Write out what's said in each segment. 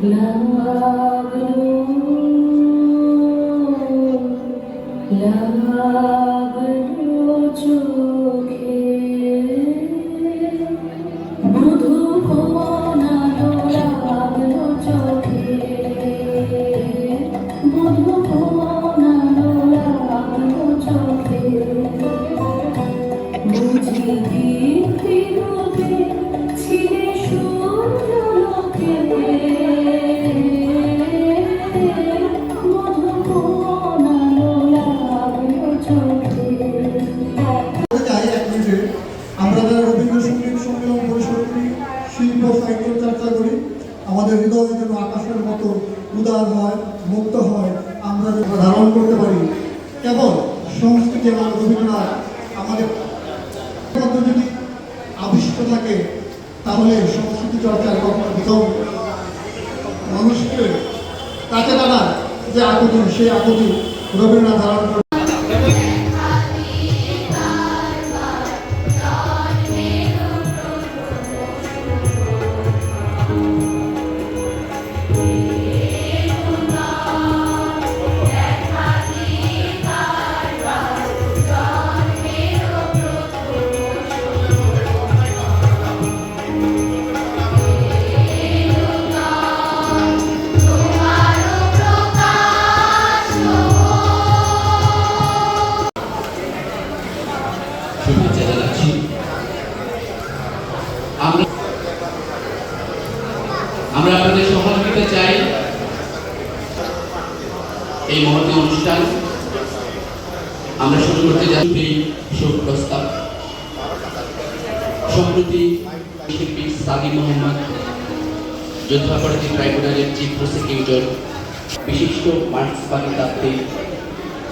লাগলো চোখে মধু কোনালো লাগলো চোখে মধু কোনালো লাগলো চোখে বুঝি বিরোধে ছিলে সূর্যলোকে মধু কোনালো লাগলো চোখে। আমরা যারা রবীন্দ্রসঙ্গীত সম্মেলন পরিষদ করি, শিল্প সাহিত্য চর্চা করি, আমাদের হৃদয় যেন আকাশের মতো উদার হয়, মুক্ত হয়, আমরা যেন ধারণ করতে পারি কেবল সংস্কৃতি এবং রবীন্দ্রনাথ আমাদের মধ্যে যদি আবিষ্ট থাকে তাহলে সংস্কৃতি চর্চার কখনো বিকল্প মানুষকে কাছে টানার যে আকুতি সেই আকুতি রবীন্দ্রনাথ ধারণ করে। আমরা আপনাদের সহযোগিতা চাই এই মহতী অনুষ্ঠান আমরা শুরু করতে যাচ্ছি। শোক প্রস্তাব সম্প্রতি শিল্পী সাদি মোহাম্মদ, যোদ্ধাপরাধী ট্রাইব্যুনালের চিফ প্রসিকিউটর, বিশিষ্ট মার্ক্সবাদী তাত্ত্বিক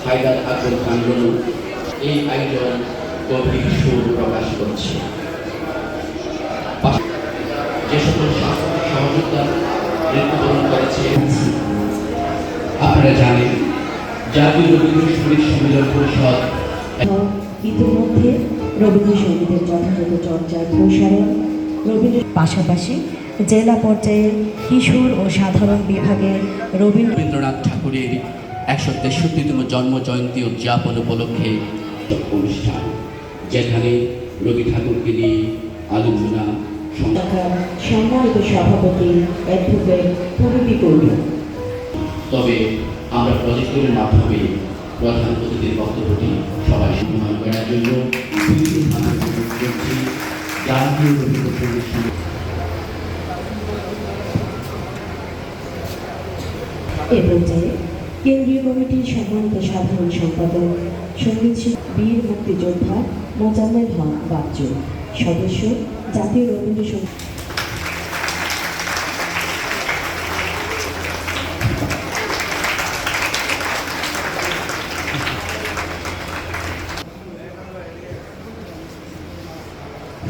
হায়দার আকবর খান রনু এই আয়োজন গভীর শোক প্রকাশ করছে। যে সকল সাংস্কৃতিক সহযোগিতা মৃত্যুবরণ করেছে আপনারা জানেন, জাতীয় রবীন্দ্রসঙ্গীত সম্মেলন পরিষদ ইতিমধ্যে রবীন্দ্রসঙ্গীতের যথাযথ চর্চার প্রসারণ পাশাপাশি জেলা পর্যায়ে কিশোর ও সাধারণ বিভাগে রবীন্দ্রনাথ ঠাকুরের ১৬৩তম জন্ম জয়ন্তী উদযাপন উপলক্ষে অনুষ্ঠান, যেখানে রবি ঠাকুরকে নিয়ে আলোচনা। সম্মানিত সভাপতি অ্যাডভোকেট পূরবী গৌর। তবে আমরা প্রজেক্টের মাধ্যমে প্রধান অতিথির বক্তব্যটি সবাই সম্মান করার জন্য জাতীয় রবীন্দ্রসঙ্গীত এ পর্যায়ে কেন্দ্রীয় কমিটির সম্মানিত সাধারণ সম্পাদক সঙ্গীত বীর মুক্তিযোদ্ধা মোজাম্মেল হক বাচ্চু, সদস্য জাতীয় রবীন্দ্রসঙ্গীত।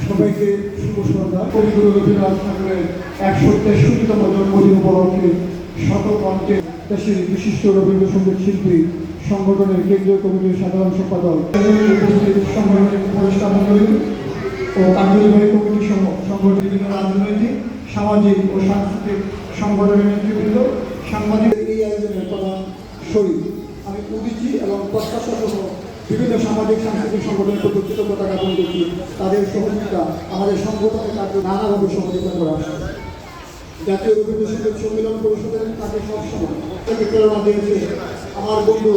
সবাইকে শুভ সন্ধ্যা। কবিগুরু রবীন্দ্রনাথ ঠাকুরের ১৬৩তম জন্মদিন উপলক্ষে শতকণ্ঠে দেশের বিশিষ্ট রবীন্দ্রসঙ্গীত শিল্পী সংগঠনের কেন্দ্রীয় কমিটির সাধারণ সম্পাদক, সংগঠনের উপদেষ্টা মণ্ডলী ও কার্যনির্বাহী কমিটি সংগঠনের বিভিন্ন রাজনৈতিক, সামাজিক ও সাংস্কৃতিক সংগঠনের নেতৃবৃন্দ, সাংবাদিক, এই আয়োজনের প্রধান শহীদ আমি উদিচি এবং প্রত্যাশা সহ বিভিন্ন সামাজিক সাংস্কৃতিক সংগঠনের প্রতি কৃতজ্ঞতা জ্ঞাপন করছি। তাদের সহযোগিতা আমাদের সংগঠনের কার্য নানাভাবে সহযোগিতা করা হয়। জাতীয় রবীন্দ্রসঙ্গীত সম্মেলন পরিষদের তাকে সবসময় প্রেরণা দিয়েছে আমার বন্ধু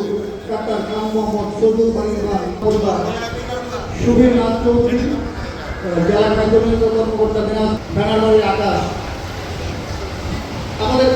ডাক্তার খান মোহাম্মদ সজুল বাড়ি পরিবার, সুবীর নাথ চৌধুরী, জেলা কার্যনির্বাহী কর্মকর্তা ব্যানারবাড়ির আকাশ, আমাদের